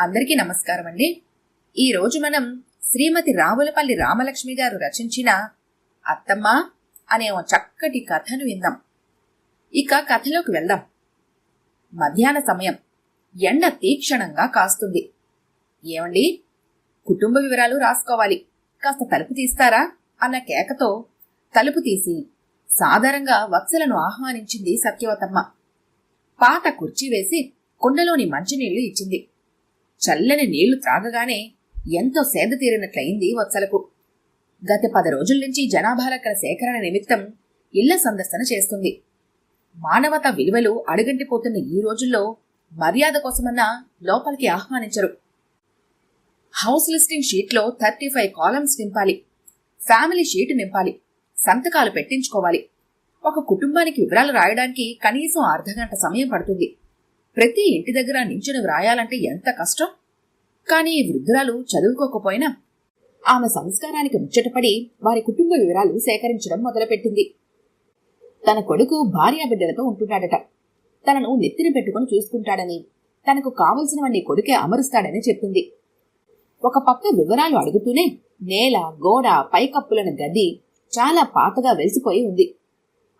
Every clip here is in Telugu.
అందరికీ నమస్కారం అండి. ఈరోజు మనం శ్రీమతి రావులపల్లి రామలక్ష్మి గారు రచించిన అత్తమ్మ అనే ఓ చక్కటి కథను విందాం. ఇక కథలోకి వెళ్దాం. మధ్యాహ్న సమయం. ఎండ తీక్షణంగా కాస్తుంది. ఏమండి, కుటుంబ వివరాలు రాసుకోవాలి, కాస్త తలుపు తీస్తారా అన్న కేకతో తలుపు తీసి సాదరంగా వత్సలను ఆహ్వానించింది సత్యవతమ్మ. పాత కుర్చీ వేసి కుండలోని మంచినీళ్లు ఇచ్చింది. చల్లని నీళ్లు త్రాగగానే ఎంతో సేద తీరినట్లయింది వత్సలకు. గత 10 రోజుల నుంచి జనాభా లెక్కల సేకరణ నిమిత్తం ఇళ్ల సందర్శన చేస్తుంది. మానవతా విలువలు అడుగంటిపోతున్న ఈ రోజుల్లో మర్యాద కోసమన్నా లోపలికి ఆహ్వానించరు. హౌస్ లిస్టింగ్ షీట్లో 35 కాలమ్స్ నింపాలి, ఫ్యామిలీ షీటు నింపాలి, సంతకాలు పెట్టించుకోవాలి. ఒక కుటుంబానికి వివరాలు రాయడానికి కనీసం అర్ధగంట సమయం పడుతుంది. ప్రతి ఇంటి దగ్గర నించుని వ్రాయాలంటే ఎంత కష్టం. కానీ ఈ వృద్ధురాలు చదువుకోకపోయినా ఆమె సంస్కారానికి ముచ్చటపడి వారి కుటుంబ వివరాలు సేకరించడం మొదలుపెట్టింది. తన కొడుకు భార్యాబిడ్డలతో ఉంటున్నాడట. తనను నెత్తిన పెట్టుకుని చూసుకుంటాడని, తనకు కావలసినవన్నీ కొడుకే అమరుస్తాడని చెప్పింది. ఒక పక్క వివరాలు అడుగుతూనే నేల, గోడ, పైకప్పులను గది చాలా పాతగా వెలిసిపోయి ఉంది.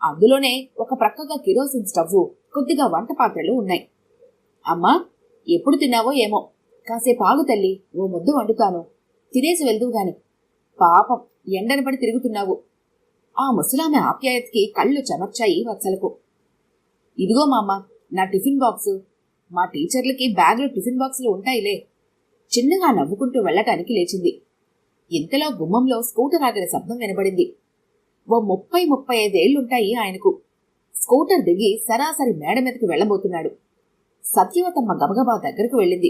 అందులోనే ఒక ప్రక్కగా కిరోసిన్ స్టవ్వు, కొద్దిగా వంట పాత్రలు ఉన్నాయి. అమ్మా, ఎప్పుడు తిన్నావో ఏమో, కాసేపు ఆగు తల్లి, ఓ ముద్దు వండుతాను, తినేసి వెళ్దువు గాని. పాపం, ఎండను పడి తిరుగుతున్నావు. ఆ ముసలామె ఆప్యాయతకి కళ్ళు చెమర్చాయి వత్సలకు. ఇదిగో మామ, నా టిఫిన్ బాక్సు. మా టీచర్లకి బ్యాగ్లో టిఫిన్ బాక్సులు ఉంటాయిలే. చిన్నగా నవ్వుకుంటూ వెళ్లటానికి లేచింది. ఇంతలో గుమ్మంలో స్కూటర్ ఆగిన శబ్దం వినబడింది. ఓ 30-35 ఏళ్లుంటాయి ఆయనకు. స్కూటర్ దిగి సరాసరి మేడ మీదకి వెళ్లబోతున్నాడు. సత్యవతమ్మ గబగబా దగ్గరకు వెళ్ళింది.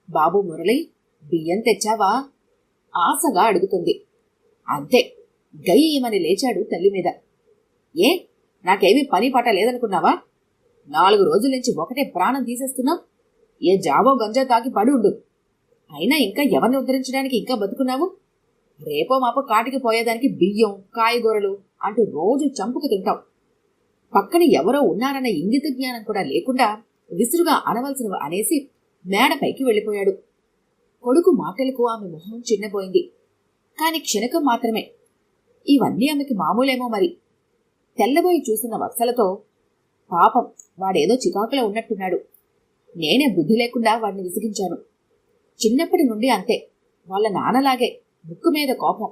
బాబు మురళి, బియ్యం తెచ్చావా? ఆశగా అడుగుతుంది. అంతే, గయ్యమని లేచాడు తల్లి మీద. ఏ, నాకేమీ పని పాట లేదనుకున్నావా? 4 రోజుల నుంచి ఒకటే ప్రాణం తీసేస్తున్నావు. ఏ జావో గంజా తాకి పడి ఉండు. అయినా ఇంకా ఎవరిని ఉద్ధరించడానికి ఇంకా బతుకున్నావు? రేపో మాపో కాటికి పోయేదానికి బియ్యం, కాయగూరలు అంటూ రోజు చంపుకు తింటావు. పక్కన ఎవరో ఉన్నారన్న ఇంగిత జ్ఞానం కూడా లేకుండా విసురుగా అనవలసినవి అనేసి మేడపైకి వెళ్ళిపోయాడు. కొడుకు మాటలకు ఆమె మొహం చిన్నపోయింది. కాని క్షణకం మాత్రమే. ఇవన్నీ ఆమెకి మామూలేమో మరి. తెల్లబోయి చూసిన వత్సలతో, పాపం, వాడేదో చికాకులో ఉన్నట్టున్నాడు. నేనే బుద్ధి లేకుండా వాడిని విసిగించాను. చిన్నప్పటి నుండి అంతే, వాళ్ళ నాన్నలాగే, ముక్కు మీద కోపం.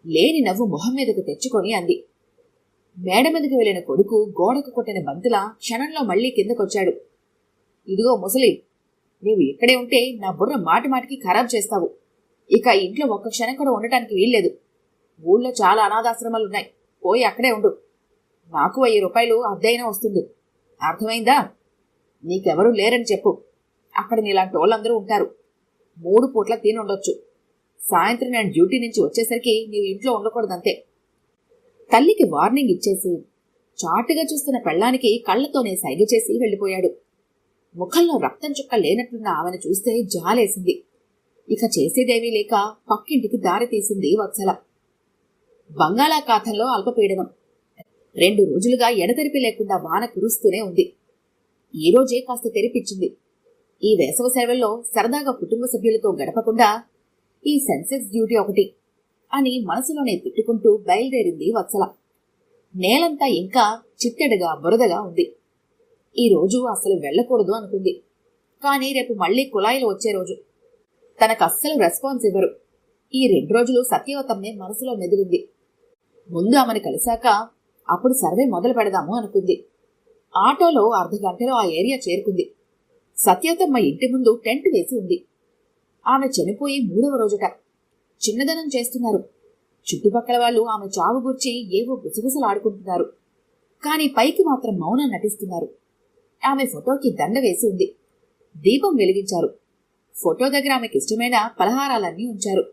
లేని నవ్వు మొహం మీదకు తెచ్చుకొని అంది. మేడ మీదకి వెళ్లిన కొడుకు గోడకు కొట్టిన బంతిలా క్షణంలో మళ్లీ కిందకొచ్చాడు. ఇదిగో ముసలి, నీవు ఇక్కడే ఉంటే నా బుర్ర మాటి మాటికి ఖరాబ్ చేస్తావు. ఇక ఇంట్లో ఒక్క క్షణం కూడా ఉండటానికి వీల్లేదు. ఊళ్ళో చాలా అనాథాశ్రమాలున్నాయి, పోయి అక్కడే ఉండు. నాకు 1000 రూపాయలు అద్దెైనా వస్తుంది. అర్థమైందా? నీకెవరూ లేరని చెప్పు. అక్కడ నీలాంటి వాళ్ళందరూ ఉంటారు. 3 పూట్ల తినుండొచ్చు. సాయంత్రం నేను డ్యూటీ నుంచి వచ్చేసరికి నీవు ఇంట్లో ఉండకూడదంతే. తల్లికి వార్నింగ్ ఇచ్చేసి చాటుగా చూస్తున్న పెళ్లానికి కళ్లతోనే సైగ చేసి వెళ్లిపోయాడు. ముఖంలో రక్తం చుక్క లేనట్లున్న ఆమెను చూస్తే జాలేసింది. ఇక చేసేదేమీ లేక పక్కింటికి దారి తీసింది వత్సల. బంగాళాఖాతంలో అల్పపీడనం. 2 రోజులుగా ఎడతెరిపి లేకుండా వాన కురుస్తూనే ఉంది. ఈ రోజే కాస్త తెరిపిచ్చింది. ఈ వేసవ సెలవుల్లో సరదాగా కుటుంబ సభ్యులతో గడపకుండా ఈ సెన్సెక్స్ డ్యూటీ ఒకటి అని మనసులోనే తిట్టుకుంటూ బయలుదేరింది వత్సల. నేలంతా ఇంకా చిత్తెడగా బురదగా ఉంది. ఈ రోజు అసలు వెళ్లకూడదు అనుకుంది. కానీ రేపు మళ్లీ కుళాయిలు వచ్చే రోజు. తనకు అస్సలు రెస్పాన్స్ ఇవ్వరు. ఈ 2 రోజులు సత్యవతమ్మే మనసులో మెదిలింది. ముందు ఆమెను కలిశాక అప్పుడు సర్వే మొదలు పెడదాము అనుకుంది. ఆటోలో అర్ధగంటలో ఆ ఏరియా చేరుకుంది. సత్యవతమ్మ ఇంటి ముందు టెంట్ వేసి ఉంది. ఆమె చనిపోయి 3వ రోజుట. చిన్నదనం చేస్తున్నారు. చుట్టుపక్కల వాళ్ళు ఆమె చావు గురించి ఏవో గుసగుసలాడుకుంటున్నారు. కాని పైకి మాత్రం మౌనం నటిస్తున్నారు. ఆమె ఫోటోకి దండ వేసి ఉంది. దీపం వెలిగించారు. ఫోటో దగ్గర ఆమెకి ఇష్టమైన పలహారాలన్నీ ఉంచారు.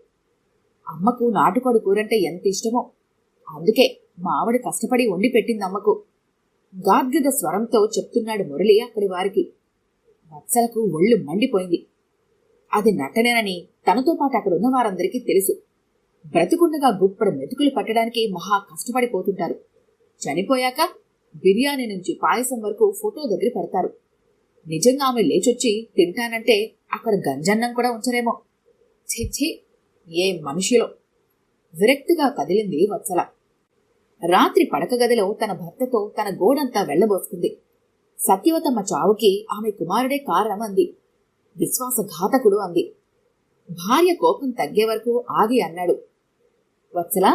అమ్మకు నాటుకోడి కూరంటే ఎంత ఇష్టమో, అందుకే మా ఆవిడ కష్టపడి వండి పెట్టింది అమ్మకు. గాద్గద స్వరంతో చెప్తున్నాడు మురళి అక్కడి వారికి. వత్సలకు ఒళ్ళు మండిపోయింది. అది నటనేనని తనతో పాటు అక్కడున్న వారందరికీ తెలుసు. బ్రతుకుండగా గుప్పడు మెతుకులు పట్టడానికి మహా కష్టపడిపోతుంటారు. చనిపోయాక బిర్యానీ నుంచి పాయసం వరకు ఫోటో దగ్గర పెడతారు. నిజంగా ఆమె లేచొచ్చి తింటానంటే అక్కడ గంజన్నం కూడా ఉంచరేమో. ఛీ, ఏ మనిషిలో! విరక్తిగా కదిలింది వత్సల. రాత్రి పడక గదిలో తన భర్తతో తన గోడంతా వెళ్లబోసుకుంది. సత్యవతమ్మ చావుకి ఆమె కుమారుడే కారణం అంది. విశ్వాసఘాతకుడు అంది. భార్య కోపం తగ్గే వరకు ఆగి అన్నాడు, వత్సలా,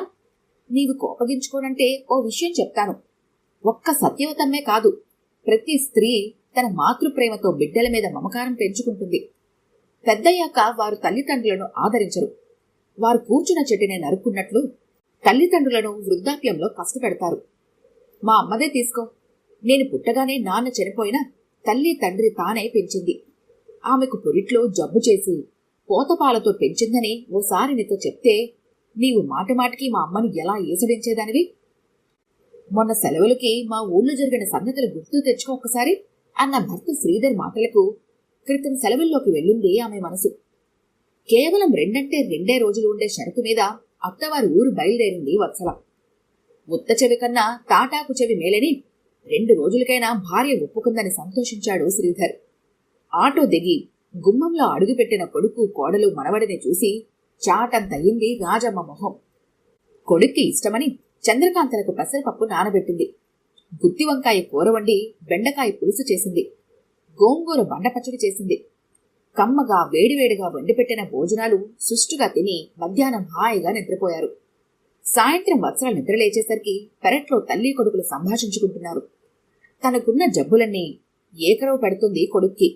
నీవు కోపగించుకోనంటే ఓ విషయం చెప్తాను. ఒక్క సత్యవతమ్మే కాదు, ప్రతి స్త్రీ తన మాతృప్రేమతో బిడ్డల మీద మమకారం పెంచుకుంటుంది. పెద్దయ్యాక వారు తల్లిదండ్రులను ఆదరించరు. వారు కూర్చున్న చెట్టునే నరుక్కున్నట్లు తల్లిదండ్రులను వృద్ధాప్యంలో కష్టపెడతారు. మా అమ్మదే తీసుకో. నేను పుట్టగానే నాన్న చనిపోయినా తల్లి తండ్రి తానే పెంచింది. ఆమెకు పొరిట్లో జబ్బు చేసి పోతపాలతో పెంచిందని ఓసారి నీతో చెప్తే నీవు మాటిమాటికి మా అమ్మని ఎలా ఈసడించేదానివి? మొన్న సెలవులకి మా ఊళ్ళో జరిగిన సంగతులు గుర్తు తెచ్చుకో ఒక్కసారి అన్న భర్త శ్రీధర్ మాటలకు క్రితం సెలవుల్లోకి వెళ్ళింది ఆమె మనసు. కేవలం 2 రోజులు ఉండే షరతు మీద అత్తవారి ఊరు బయలుదేరింది వత్సల. ఉత్త చెవి కన్నా తాటాకు చెవి మేలని 2 రోజులకైనా భార్య ఒప్పుకుందని సంతోషించాడు శ్రీధర్. ఆటో దిగి గుమ్మంలో అడుగుపెట్టిన కొడుకు కోడలు మనవడిని చూసి చాటంతయింది రాజమ్మ మొహం. కొడుక్కి ఇష్టమని చంద్రకాంతలకు పెసరపప్పు నానబెట్టింది. గుత్తి వంకాయ కూర వండి బెండకాయ పులుసు చేసింది. గోంగూర బండపచ్చడి చేసింది. కమ్మగా వేడివేడిగా వండిపెట్టిన భోజనాలు సుష్టుగా తిని మధ్యాహ్నం హాయిగా నిద్రపోయారు. సాయంత్రం వత్సల నిద్రలేచేసరికి పెరట్లో తల్లి కొడుకులు సంభాషించుకుంటున్నారు. తనకున్న జబ్బులన్నీ ఏకరవు పెడుతుంది కొడుక్కి.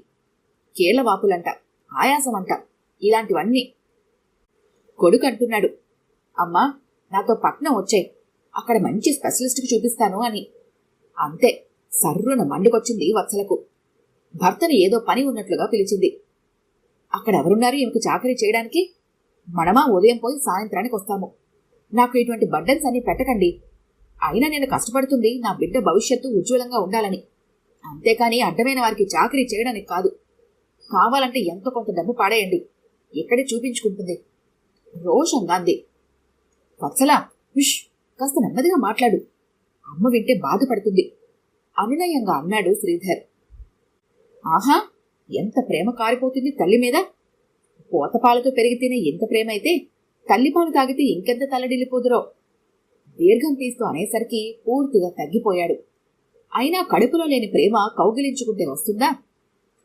కీళ్లవాపులంట, ఆయాసమంట, ఇలాంటివన్నీ. కొడుకు అంటున్నాడు, అమ్మా, నాతో పట్నం వచ్చాయి, అక్కడ మంచి స్పెషలిస్ట్కి చూపిస్తాను అని. అంతే, సర్రున మండుకొచ్చింది వత్సలకు. భర్తను ఏదో పని ఉన్నట్లుగా పిలిచింది. అక్కడెవరున్నారు ఈమెకు చాకరీ చేయడానికి? మనమా ఉదయం పోయి సాయంత్రానికి వస్తాము. నాకు ఇటువంటి బర్డన్స్ అన్ని పెట్టకండి. అయినా నేను కష్టపడుతుంది నా బిడ్డ భవిష్యత్తు ఉజ్వలంగా ఉండాలని, అంతేకాని అడ్డమైన వారికి చాకరీ చేయడానికి కాదు. కావాలంటే ఎంతో కొంత డబ్బు పాడేయండి, ఇక్కడే చూపించుకుంటుంది రోషంగా అంది. వత్సలా, విష్, కాస్త నెమ్మదిగా మాట్లాడు, అమ్మ వింటే బాధపడుతుంది అనునయంగా అన్నాడు శ్రీధర్. ఆహా, ఎంత ప్రేమ కారిపోతుంది తల్లి మీద. పోతపాలతో పెరిగితేనే ఎంత ప్రేమ అయితే తల్లిపాలు తాగితే ఇంకెంత తల్లడిల్లిపోదురో. దీర్ఘం తీస్తూ అనేసరికి పూర్తిగా తగ్గిపోయాడు. అయినా కడుపులో లేని ప్రేమ కౌగిలించుకుంటే వస్తుందా?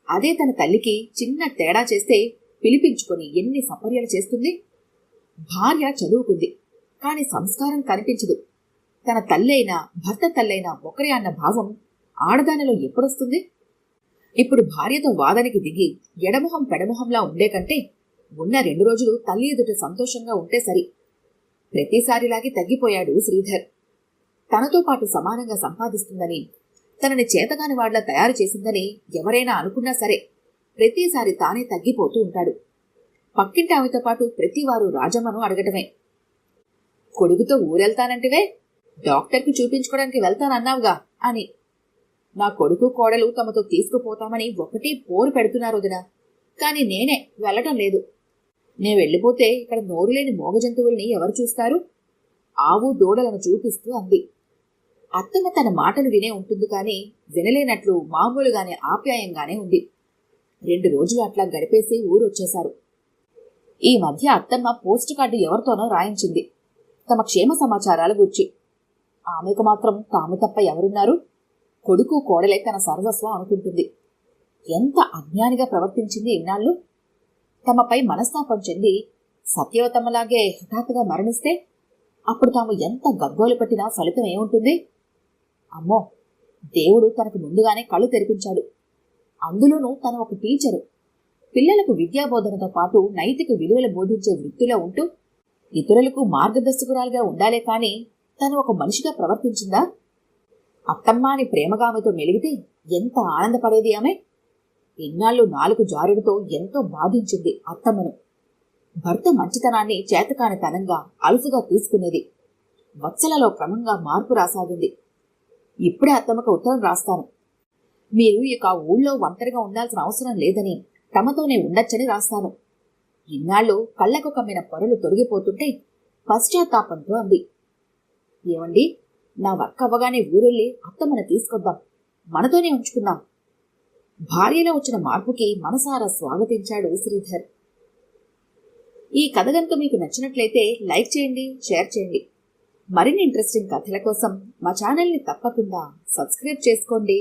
అదే తన తల్లికి చిన్న తేడా చేస్తే పిలిపించుకొని ఎన్ని సపర్యలు చేస్తుంది. భార్య చదువుకుంది, కాని సంస్కారం కనిపించదు. తన తల్లైనా భర్త తల్లైనా ఒకరే అన్న భావం ఆడదానిలో ఎప్పుడొస్తుంది? ఇప్పుడు భార్యతో వాదనికి దిగి ఎడమొహం పెడమొహంలా ఉండే కంటే ఉన్న 2 రోజులు తల్లి ఎదుట సంతోషంగా ఉంటే సరి. ప్రతిసారిలాగే తగ్గిపోయాడు శ్రీధర్. తనతో పాటు సమానంగా సంపాదిస్తుందని, తనని చేతగాని వాళ్లా తయారు చేసిందని ఎవరైనా అనుకున్నా సరే ప్రతిసారి తానే తగ్గిపోతూ ఉంటాడు. పక్కింటి ఆమెతో పాటు ప్రతివారు రాజమ్మను అడగటమే. కొడుకుతో ఊరెళ్తానంటివే, డాక్టర్కి చూపించుకోవడానికి వెళ్తానన్నావుగా అని. నా కొడుకు కోడలు తమతో తీసుకుపోతామని ఒకటి పోరు పెడుతున్నారు వదినా, కాని నేనే వెళ్లటం లేదు. నే వెళ్ళిపోతే ఇక్కడ నోరులేని మోగ జంతువుల్ని ఎవరు చూస్తారు? ఆవు దూడలను చూపిస్తూ అంది. అత్తమ్మ తన మాటలు వినే ఉంటుంది కాని వినలేనట్లు మామూలుగానే ఆప్యాయంగానే ఉంది. 2 రోజులు అట్లా గడిపేసి ఊరొచ్చేశారు. ఈ మధ్య అత్తమ్మ పోస్ట్ కార్డు ఎవరితోనో రాయించింది, తమ క్షేమ సమాచారాల గురించి. ఆమెకు మాత్రం తాము తప్ప ఎవరున్నారు? కొడుకు కోడలే తన సర్వస్వం అనుకుంటుంది. ఎంత అజ్ఞానిగా ప్రవర్తించింది ఇన్నాళ్ళు. తమపై మనస్తాపం చెంది సత్యవతమ్మలాగే హఠాత్తుగా మరణిస్తే అప్పుడు తాము ఎంత గగ్గోలు పట్టినా ఫలితం ఏముంటుంది? అమ్మో, దేవుడు తనకు ముందుగానే కళ్ళు తెరిపించాడు. అందులోనూ తను ఒక టీచరు. పిల్లలకు విద్యాబోధనతో పాటు నైతిక విలువలు బోధించే వృత్తిలో ఉంటూ ఇతరులకు మార్గదర్శకురాలుగా ఉండాలే కాని తను ఒక మనిషిగా ప్రవర్తించిందా? అత్తమ్మ అని ప్రేమగా ఆమెతో మెలిగితే ఎంత ఆనందపడేది ఆమె. ఇన్నాళ్ళు 4 జారుడితో ఎంతో బాధించింది అత్తమ్మను. భర్త మంచితనాన్ని చేతకాని తనంగా అలుసుగా తీసుకునేది. వత్సలలో క్రమంగా మార్పు రాసాగింది. ఇప్పుడే అత్తమ్మకు ఉత్తరం రాస్తాను. మీరు ఇక ఊళ్ళో ఒంటరిగా ఉండాల్సిన అవసరం లేదని, తమతోనే ఉండొచ్చని రాస్తాను. ఇన్నాళ్ళు కళ్లకు కమ్మిన పొరలు తొలగిపోతుంటే పశ్చాత్తాపంతో అంది. ఏమండి, నా వర్క్ అవ్వగానే ఊరెళ్ళి అత్తమ్మను తీసుకొద్దాం, మనతోనే ఉంచుకుందాం. భార్యలో వచ్చిన మార్పుకి మనసారా స్వాగతించాడు శ్రీధర్. ఈ కథ గనుక మీకు నచ్చినట్లయితే లైక్ చేయండి, షేర్ చేయండి. మరిన్ని ఇంట్రెస్టింగ్ కథల కోసం మా ఛానల్ని తప్పకుండా సబ్స్క్రైబ్ చేసుకోండి.